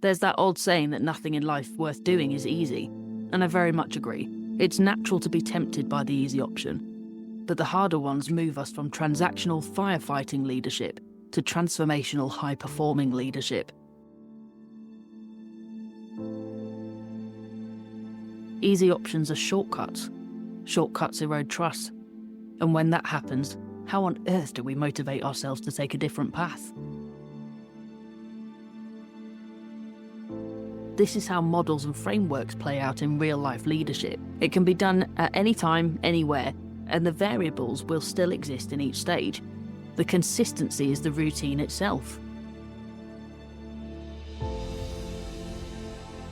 There's that old saying that nothing in life worth doing is easy, and I very much agree. It's natural to be tempted by the easy option, but the harder ones move us from transactional firefighting leadership to transformational high-performing leadership. Easy options are shortcuts. Shortcuts erode trust. And when that happens, how on earth do we motivate ourselves to take a different path? This is how models and frameworks play out in real-life leadership. It can be done at any time, anywhere, and the variables will still exist in each stage. The consistency is the routine itself.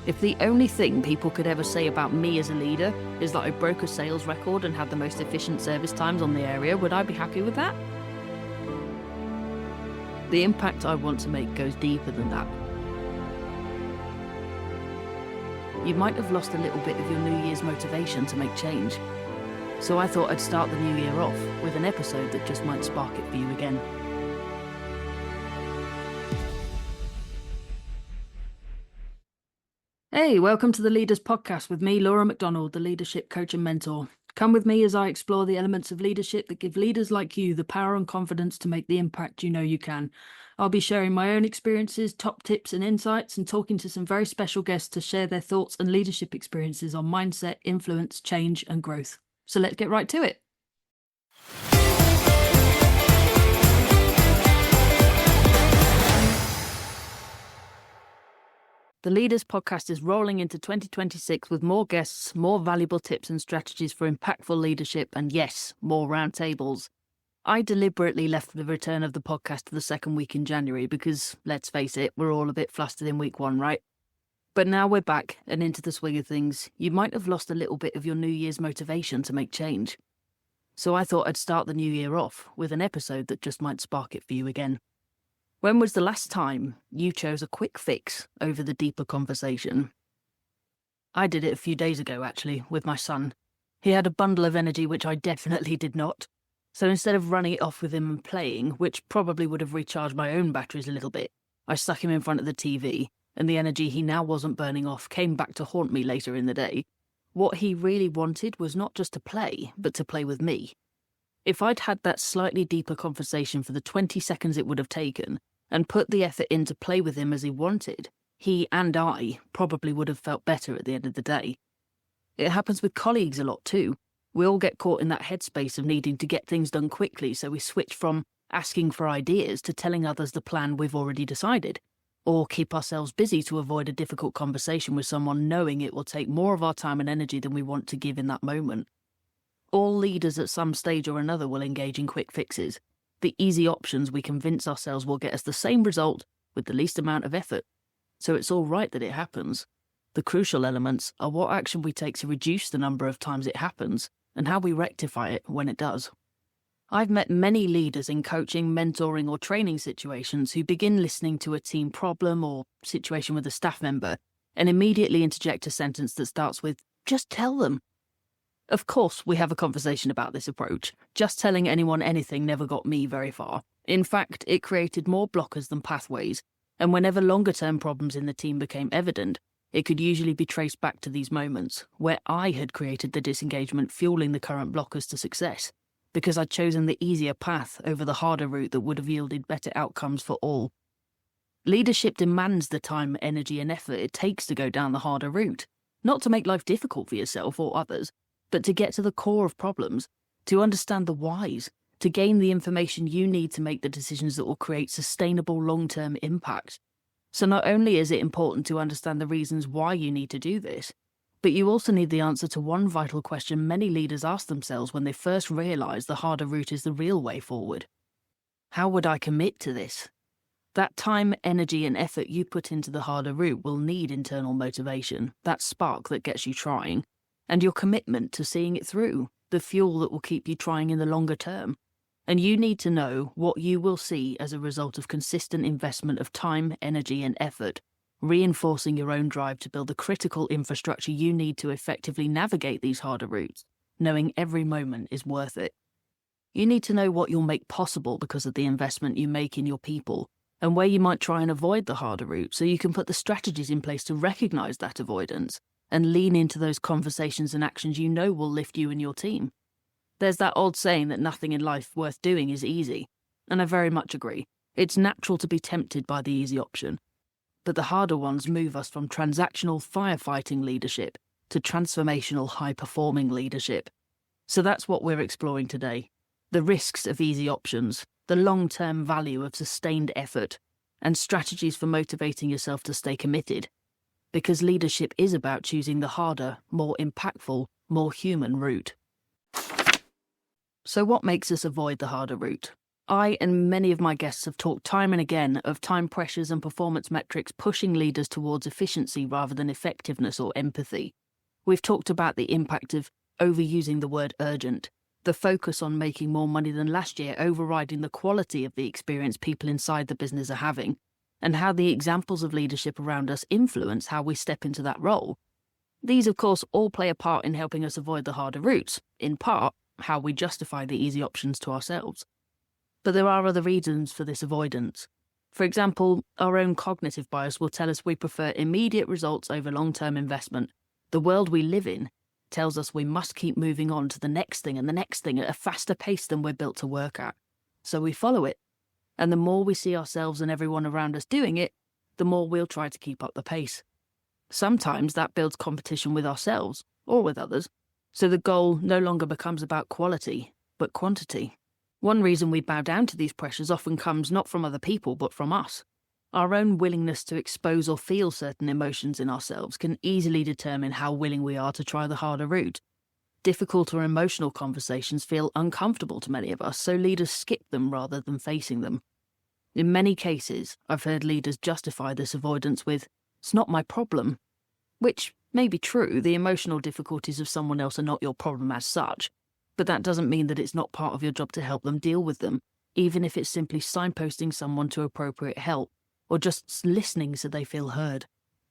If the only thing people could ever say about me as a leader is that I broke a sales record and had the most efficient service times on the area, would I be happy with that? The impact I want to make goes deeper than that. You might have lost a little bit of your New Year's motivation to make change. So I thought I'd start the new year off with an episode that just might spark it for you again. Hey, welcome to the Leaders Podcast with me, Laura McDonald, the leadership coach and mentor. Come with me as I explore the elements of leadership that give leaders like you the power and confidence to make the impact you know you can. I'll be sharing my own experiences, top tips and insights, and talking to some very special guests to share their thoughts and leadership experiences on mindset, influence, change, and growth. So let's get right to it. The Leaders Podcast is rolling into 2026 with more guests, more valuable tips and strategies for impactful leadership, and yes, more roundtables. I deliberately left the return of the podcast to the second week in January because, let's face it, we're all a bit flustered in week one, right? But now we're back and into the swing of things. You might have lost a little bit of your New Year's motivation to make change. So I thought I'd start the new year off with an episode that just might spark it for you again. When was the last time you chose a quick fix over the deeper conversation? I did it a few days ago, actually, with my son. He had a bundle of energy which I definitely did not. So instead of running it off with him and playing, which probably would have recharged my own batteries a little bit, I stuck him in front of the TV, and the energy he now wasn't burning off came back to haunt me later in the day. What he really wanted was not just to play, but to play with me. If I'd had that slightly deeper conversation for the 20 seconds it would have taken, and put the effort in to play with him as he wanted, he and I probably would have felt better at the end of the day. It happens with colleagues a lot too. We all get caught in that headspace of needing to get things done quickly, so we switch from asking for ideas to telling others the plan we've already decided, or keep ourselves busy to avoid a difficult conversation with someone knowing it will take more of our time and energy than we want to give in that moment. All leaders at some stage or another will engage in quick fixes. The easy options we convince ourselves will get us the same result with the least amount of effort. So it's all right that it happens. The crucial elements are what action we take to reduce the number of times it happens and how we rectify it when it does. I've met many leaders in coaching, mentoring or training situations who begin listening to a team problem or situation with a staff member and immediately interject a sentence that starts with, "Just tell them." Of course, we have a conversation about this approach. Just telling anyone anything never got me very far. In fact, it created more blockers than pathways, and whenever longer-term problems in the team became evident, it could usually be traced back to these moments, where I had created the disengagement fueling the current blockers to success, because I'd chosen the easier path over the harder route that would have yielded better outcomes for all. Leadership demands the time, energy, and effort it takes to go down the harder route, not to make life difficult for yourself or others, but to get to the core of problems, to understand the whys, to gain the information you need to make the decisions that will create sustainable long-term impact. So not only is it important to understand the reasons why you need to do this, but you also need the answer to one vital question many leaders ask themselves when they first realize the harder route is the real way forward. How would I commit to this? That time, energy, and effort you put into the harder route will need internal motivation, that spark that gets you trying, and your commitment to seeing it through, the fuel that will keep you trying in the longer term. And you need to know what you will see as a result of consistent investment of time, energy, and effort, reinforcing your own drive to build the critical infrastructure you need to effectively navigate these harder routes, knowing every moment is worth it. You need to know what you'll make possible because of the investment you make in your people, and where you might try and avoid the harder route so you can put the strategies in place to recognise that avoidance and lean into those conversations and actions you know will lift you and your team. There's that old saying that nothing in life worth doing is easy, and I very much agree. It's natural to be tempted by the easy option, but the harder ones move us from transactional firefighting leadership to transformational high-performing leadership. So that's what we're exploring today. The risks of easy options, the long-term value of sustained effort, and strategies for motivating yourself to stay committed. Because leadership is about choosing the harder, more impactful, more human route. So what makes us avoid the harder route? I and many of my guests have talked time and again of time pressures and performance metrics pushing leaders towards efficiency rather than effectiveness or empathy. We've talked about the impact of overusing the word urgent, the focus on making more money than last year overriding the quality of the experience people inside the business are having, and how the examples of leadership around us influence how we step into that role. These, of course, all play a part in helping us avoid the harder routes, in part, how we justify the easy options to ourselves. But there are other reasons for this avoidance. For example, our own cognitive bias will tell us we prefer immediate results over long-term investment. The world we live in tells us we must keep moving on to the next thing and the next thing at a faster pace than we're built to work at. So we follow it. And the more we see ourselves and everyone around us doing it, the more we'll try to keep up the pace. Sometimes that builds competition with ourselves or with others. So the goal no longer becomes about quality, but quantity. One reason we bow down to these pressures often comes not from other people, but from us. Our own willingness to expose or feel certain emotions in ourselves can easily determine how willing we are to try the harder route. Difficult or emotional conversations feel uncomfortable to many of us, so leaders skip them rather than facing them. In many cases, I've heard leaders justify this avoidance with, "It's not my problem," which may be true. The emotional difficulties of someone else are not your problem as such, but that doesn't mean that it's not part of your job to help them deal with them, even if it's simply signposting someone to appropriate help, or just listening so they feel heard.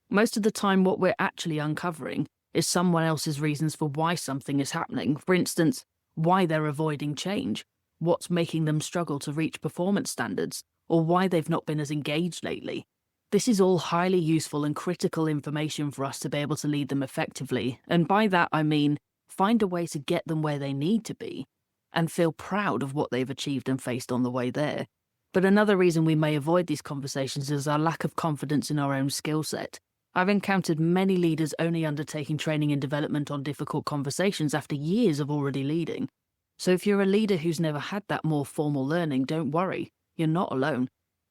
Most of the time, what we're actually uncovering is someone else's reasons for why something is happening. For instance, why they're avoiding change, what's making them struggle to reach performance standards, or why they've not been as engaged lately. This is all highly useful and critical information for us to be able to lead them effectively, and by that I mean find a way to get them where they need to be, and feel proud of what they've achieved and faced on the way there. But another reason we may avoid these conversations is our lack of confidence in our own skill set. I've encountered many leaders only undertaking training and development on difficult conversations after years of already leading. So if you're a leader who's never had that more formal learning, don't worry, you're not alone,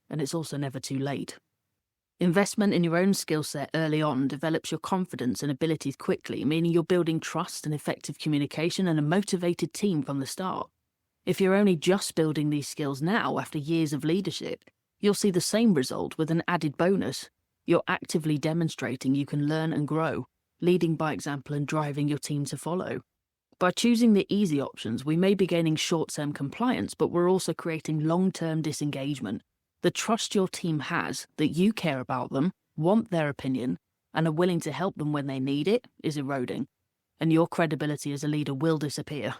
and it's also never too late. Investment in your own skill set early on develops your confidence and abilities quickly, meaning you're building trust and effective communication and a motivated team from the start. If you're only just building these skills now after years of leadership, you'll see the same result with an added bonus. You're actively demonstrating you can learn and grow, leading by example and driving your team to follow. By choosing the easy options, we may be gaining short-term compliance, but we're also creating long-term disengagement. The trust your team has that you care about them, want their opinion, and are willing to help them when they need it is eroding, and your credibility as a leader will disappear.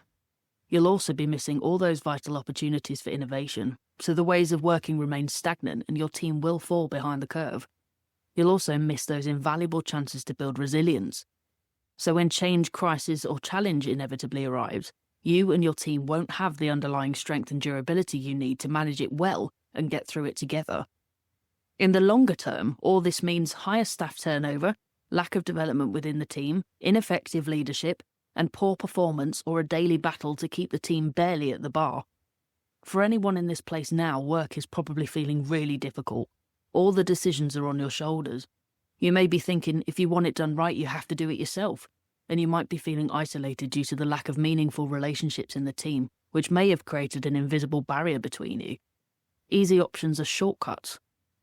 You'll also be missing all those vital opportunities for innovation, so the ways of working remain stagnant and your team will fall behind the curve. You'll also miss those invaluable chances to build resilience. So when change, crisis, or challenge inevitably arrives, you and your team won't have the underlying strength and durability you need to manage it well and get through it together. In the longer term, all this means higher staff turnover, lack of development within the team, ineffective leadership, and poor performance or a daily battle to keep the team barely at the bar. For anyone in this place now, work is probably feeling really difficult. All the decisions are on your shoulders. You may be thinking if you want it done right, you have to do it yourself, and you might be feeling isolated due to the lack of meaningful relationships in the team, which may have created an invisible barrier between you. Easy options are shortcuts.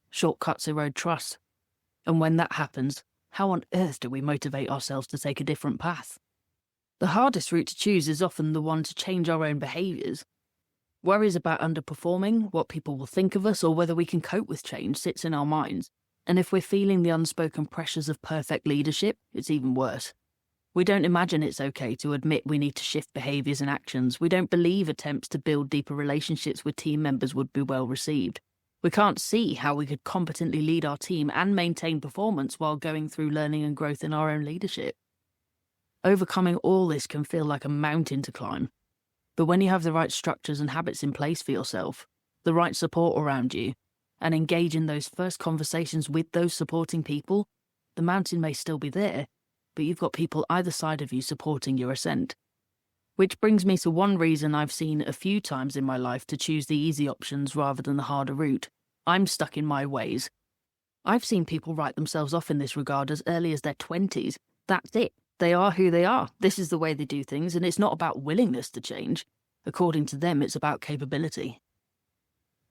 Shortcuts erode trust. And when that happens, how on earth do we motivate ourselves to take a different path? The hardest route to choose is often the one to change our own behaviours. Worries about underperforming, what people will think of us, or whether we can cope with change sits in our minds. And if we're feeling the unspoken pressures of perfect leadership, it's even worse. We don't imagine it's okay to admit we need to shift behaviours and actions. We don't believe attempts to build deeper relationships with team members would be well received. We can't see how we could competently lead our team and maintain performance while going through learning and growth in our own leadership. Overcoming all this can feel like a mountain to climb. But when you have the right structures and habits in place for yourself, the right support around you, and engage in those first conversations with those supporting people, the mountain may still be there, but you've got people either side of you supporting your ascent. Which brings me to one reason I've seen a few times in my life to choose the easy options rather than the harder route. I'm stuck in my ways. I've seen people write themselves off in this regard as early as their 20s. That's it. They are who they are. This is the way they do things, and it's not about willingness to change. According to them, it's about capability.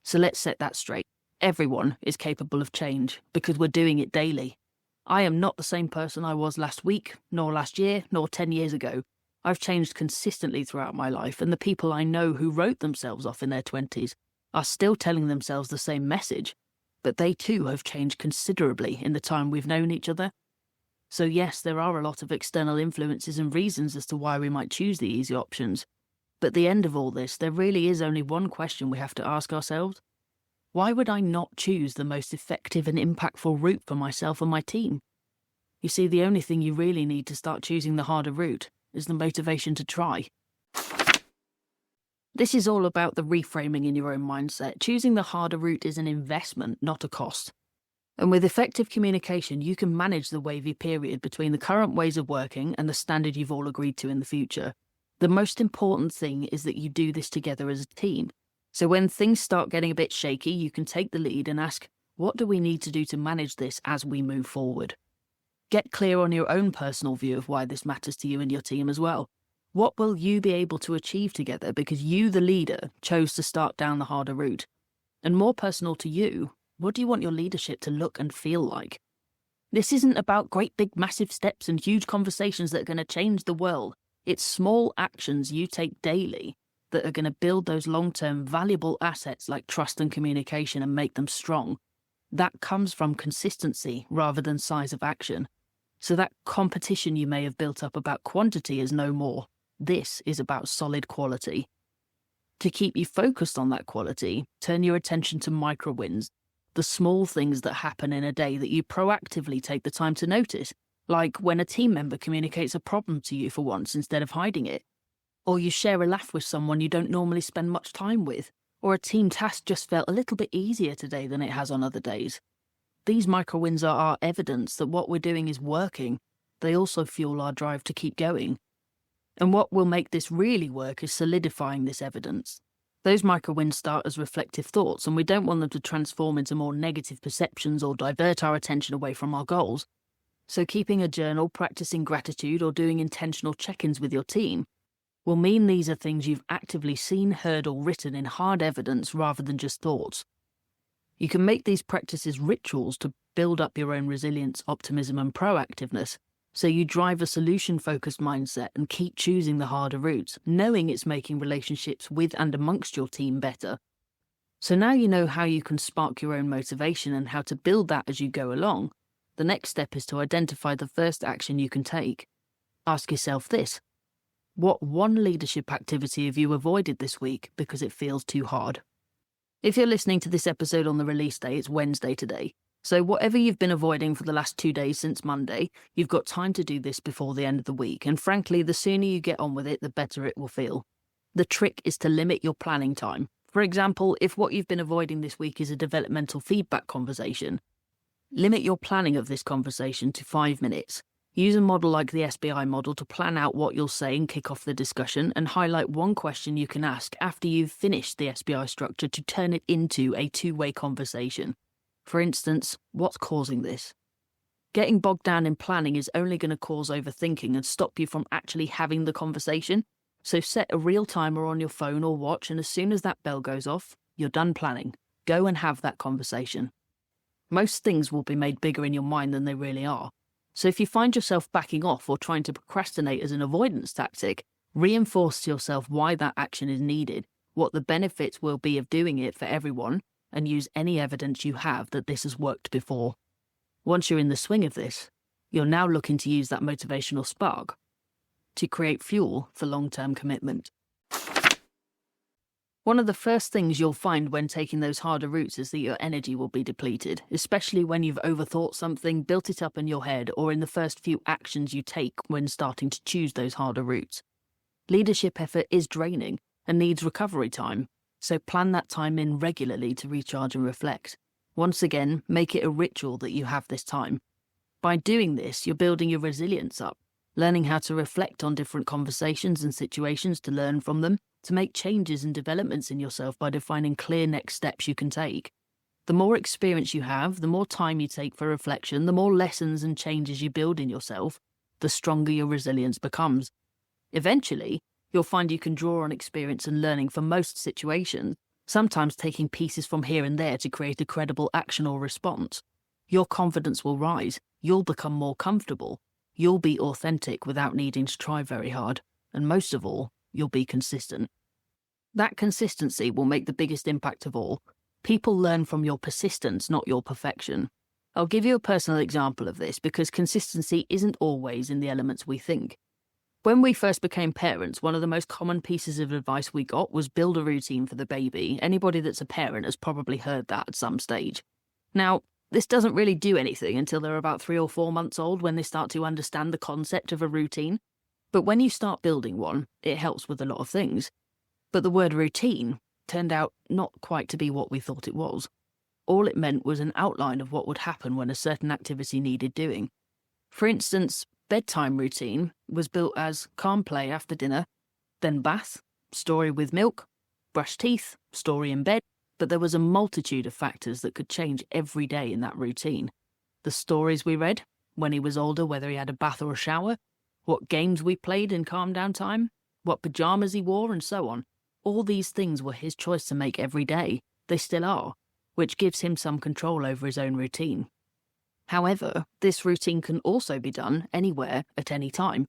So let's set that straight. Everyone is capable of change because we're doing it daily. I am not the same person I was last week, nor last year, nor 10 years ago. I've changed consistently throughout my life, and the people I know who wrote themselves off in their 20s are still telling themselves the same message, but they too have changed considerably in the time we've known each other. So yes, there are a lot of external influences and reasons as to why we might choose the easy options. But at the end of all this, there really is only one question we have to ask ourselves. Why would I not choose the most effective and impactful route for myself and my team? You see, the only thing you really need to start choosing the harder route is the motivation to try. This is all about the reframing in your own mindset. Choosing the harder route is an investment, not a cost. And with effective communication, you can manage the wavy period between the current ways of working and the standard you've all agreed to in the future. The most important thing is that you do this together as a team. So when things start getting a bit shaky, you can take the lead and ask, what do we need to do to manage this as we move forward? Get clear on your own personal view of why this matters to you and your team as well. What will you be able to achieve together because you, the leader, chose to start down the harder route? And more personal to you, what do you want your leadership to look and feel like? This isn't about great big massive steps and huge conversations that are going to change the world. It's small actions you take daily that are going to build those long-term valuable assets like trust and communication and make them strong. That comes from consistency rather than size of action. So that competition you may have built up about quantity is no more. This is about solid quality. To keep you focused on that quality, turn your attention to micro wins, the small things that happen in a day that you proactively take the time to notice, like when a team member communicates a problem to you for once instead of hiding it, or you share a laugh with someone you don't normally spend much time with, or a team task just felt a little bit easier today than it has on other days. These micro wins are our evidence that what we're doing is working. They also fuel our drive to keep going. And what will make this really work is solidifying this evidence. Those micro wins start as reflective thoughts, and we don't want them to transform into more negative perceptions or divert our attention away from our goals. So keeping a journal, practicing gratitude, or doing intentional check-ins with your team will mean these are things you've actively seen, heard, or written in hard evidence rather than just thoughts. You can make these practices rituals to build up your own resilience, optimism, and proactiveness, so you drive a solution-focused mindset and keep choosing the harder routes, knowing it's making relationships with and amongst your team better. So now you know how you can spark your own motivation and how to build that as you go along. The next step is to identify the first action you can take. Ask yourself this: what one leadership activity have you avoided this week because it feels too hard? If you're listening to this episode on the release day, it's Wednesday today. So whatever you've been avoiding for the last 2 days since Monday, you've got time to do this before the end of the week. And frankly, the sooner you get on with it, the better it will feel. The trick is to limit your planning time. For example, if what you've been avoiding this week is a developmental feedback conversation, limit your planning of this conversation to 5 minutes. Use a model like the SBI model to plan out what you'll say and kick off the discussion, and highlight one question you can ask after you've finished the SBI structure to turn it into a two-way conversation. For instance, what's causing this? Getting bogged down in planning is only going to cause overthinking and stop you from actually having the conversation. So set a real timer on your phone or watch, and as soon as that bell goes off, you're done planning. Go and have that conversation. Most things will be made bigger in your mind than they really are. So if you find yourself backing off or trying to procrastinate as an avoidance tactic, reinforce to yourself why that action is needed, what the benefits will be of doing it for everyone, and use any evidence you have that this has worked before. Once you're in the swing of this, you're now looking to use that motivational spark to create fuel for long-term commitment. One of the first things you'll find when taking those harder routes is that your energy will be depleted, especially when you've overthought something, built it up in your head, or in the first few actions you take when starting to choose those harder routes. Leadership effort is draining and needs recovery time, so plan that time in regularly to recharge and reflect. Once again, make it a ritual that you have this time. By doing this, you're building your resilience up, learning how to reflect on different conversations and situations to learn from them, to make changes and developments in yourself by defining clear next steps you can take. The more experience you have, the more time you take for reflection, the more lessons and changes you build in yourself, the stronger your resilience becomes. Eventually, you'll find you can draw on experience and learning for most situations, sometimes taking pieces from here and there to create a credible action or response. Your confidence will rise, you'll become more comfortable, you'll be authentic without needing to try very hard, and most of all, you'll be consistent. That consistency will make the biggest impact of all. People learn from your persistence, not your perfection. I'll give you a personal example of this because consistency isn't always in the elements we think. When we first became parents, one of the most common pieces of advice we got was build a routine for the baby. Anybody that's a parent has probably heard that at some stage. Now, this doesn't really do anything until they're about 3 or 4 months old when they start to understand the concept of a routine. But when you start building one, it helps with a lot of things. But the word routine turned out not quite to be what we thought it was. All it meant was an outline of what would happen when a certain activity needed doing. For instance, bedtime routine was built as calm play after dinner, then bath, story with milk, brush teeth, story in bed, but there was a multitude of factors that could change every day in that routine. The stories we read, when he was older, whether he had a bath or a shower, what games we played in calm down time, what pyjamas he wore, and so on. All these things were his choice to make every day. They still are, which gives him some control over his own routine. However, this routine can also be done anywhere at any time.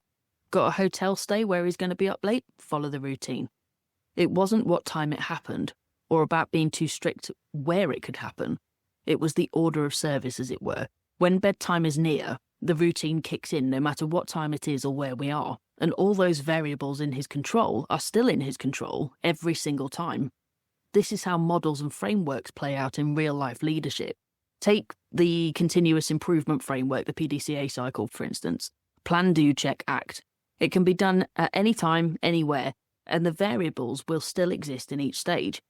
Got a hotel stay where he's going to be up late? Follow the routine. It wasn't what time it happened, or about being too strict where it could happen. It was the order of service, as it were. When bedtime is near, the routine kicks in no matter what time it is or where we are, and all those variables in his control are still in his control every single time. This is how models and frameworks play out in real-life leadership. Take the continuous improvement framework, the PDCA cycle, for instance. Plan, do, check, act. It can be done at any time, anywhere, and the variables will still exist in each stage.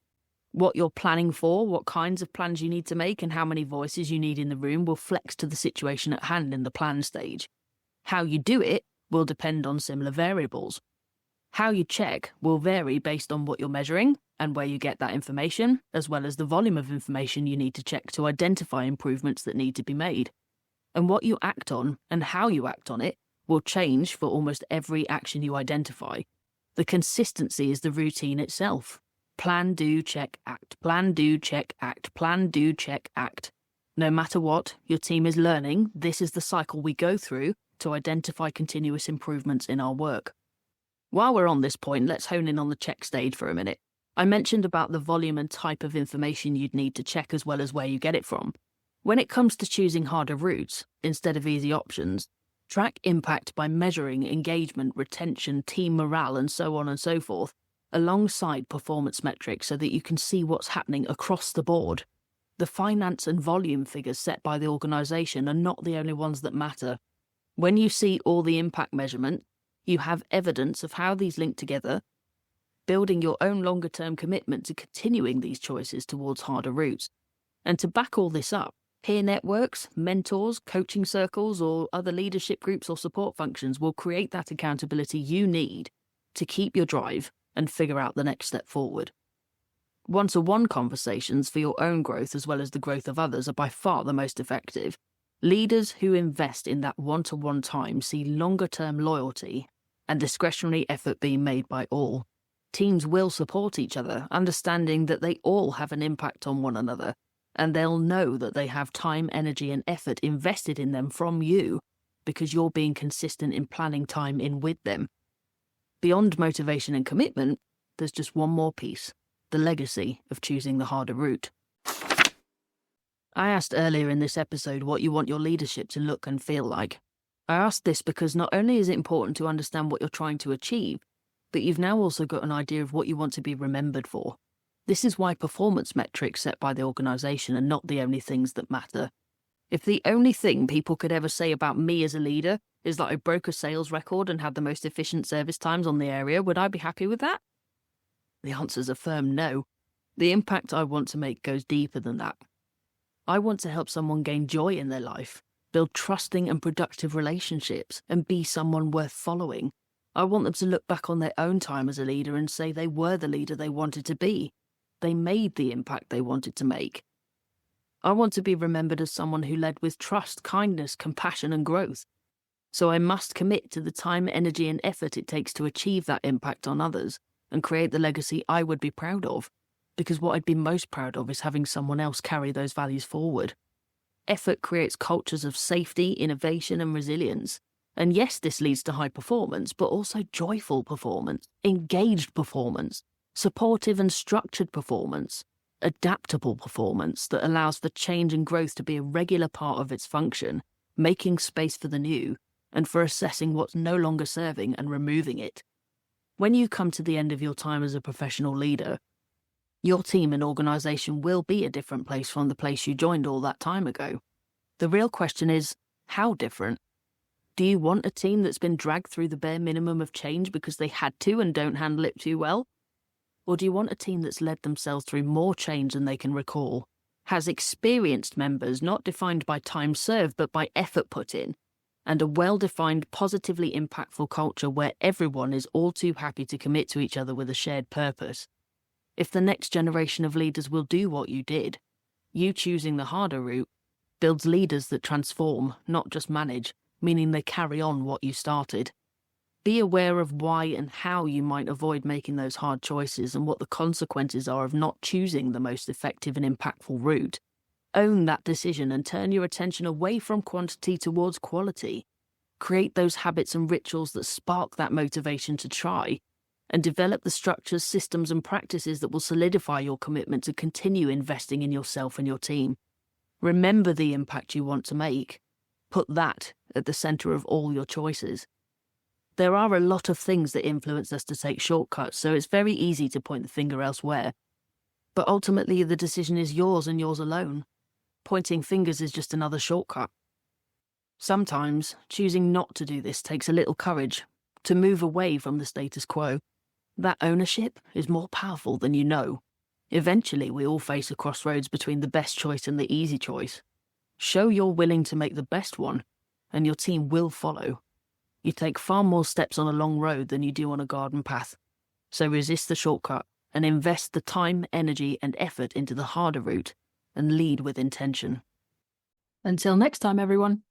What you're planning for, what kinds of plans you need to make, and how many voices you need in the room will flex to the situation at hand in the plan stage. How you do it will depend on similar variables. How you check will vary based on what you're measuring and where you get that information, as well as the volume of information you need to check to identify improvements that need to be made. And what you act on and how you act on it will change for almost every action you identify. The consistency is the routine itself. Plan, do, check, act. Plan, do, check, act. Plan, do, check, act. No matter what your team is learning, this is the cycle we go through to identify continuous improvements in our work. While we're on this point, let's hone in on the check stage for a minute. I mentioned about the volume and type of information you'd need to check as well as where you get it from. When it comes to choosing harder routes instead of easy options, track impact by measuring engagement, retention, team morale, and so on and so forth, alongside performance metrics so that you can see what's happening across the board. The finance and volume figures set by the organisation are not the only ones that matter. When you see all the impact measurement, you have evidence of how these link together, building your own longer-term commitment to continuing these choices towards harder routes. And to back all this up, peer networks, mentors, coaching circles, or other leadership groups or support functions will create that accountability you need to keep your drive and figure out the next step forward. One-to-one conversations for your own growth as well as the growth of others are by far the most effective. Leaders who invest in that one-to-one time see longer-term loyalty and discretionary effort being made by all. Teams will support each other, understanding that they all have an impact on one another, and they'll know that they have time, energy, and effort invested in them from you because you're being consistent in planning time in with them. Beyond motivation and commitment, there's just one more piece, the legacy of choosing the harder route. I asked earlier in this episode what you want your leadership to look and feel like. I asked this because not only is it important to understand what you're trying to achieve, but you've now also got an idea of what you want to be remembered for. This is why performance metrics set by the organisation are not the only things that matter. If the only thing people could ever say about me as a leader is that I broke a sales record and had the most efficient service times on the area, would I be happy with that? The answer's a firm no. The impact I want to make goes deeper than that. I want to help someone gain joy in their life, build trusting and productive relationships, and be someone worth following. I want them to look back on their own time as a leader and say they were the leader they wanted to be. They made the impact they wanted to make. I want to be remembered as someone who led with trust, kindness, compassion, and growth. So I must commit to the time, energy, and effort it takes to achieve that impact on others and create the legacy I would be proud of, because what I'd be most proud of is having someone else carry those values forward. Effort creates cultures of safety, innovation, and resilience. And yes, this leads to high performance, but also joyful performance, engaged performance, supportive and structured performance, adaptable performance that allows for change and growth to be a regular part of its function, making space for the new, and for assessing what's no longer serving and removing it. When you come to the end of your time as a professional leader, your team and organisation will be a different place from the place you joined all that time ago. The real question is, how different? Do you want a team that's been dragged through the bare minimum of change because they had to and don't handle it too well? Or do you want a team that's led themselves through more change than they can recall, has experienced members not defined by time served but by effort put in, and a well-defined, positively impactful culture where everyone is all too happy to commit to each other with a shared purpose? If the next generation of leaders will do what you did, you choosing the harder route builds leaders that transform, not just manage, meaning they carry on what you started. Be aware of why and how you might avoid making those hard choices and what the consequences are of not choosing the most effective and impactful route. Own that decision and turn your attention away from quantity towards quality. Create those habits and rituals that spark that motivation to try, and develop the structures, systems, and practices that will solidify your commitment to continue investing in yourself and your team. Remember the impact you want to make. Put that at the centre of all your choices. There are a lot of things that influence us to take shortcuts, so it's very easy to point the finger elsewhere. But ultimately, the decision is yours and yours alone. Pointing fingers is just another shortcut. Sometimes, choosing not to do this takes a little courage, to move away from the status quo. That ownership is more powerful than you know. Eventually, we all face a crossroads between the best choice and the easy choice. Show you're willing to make the best one, and your team will follow. You take far more steps on a long road than you do on a garden path. So resist the shortcut and invest the time, energy, and effort into the harder route and lead with intention. Until next time, everyone.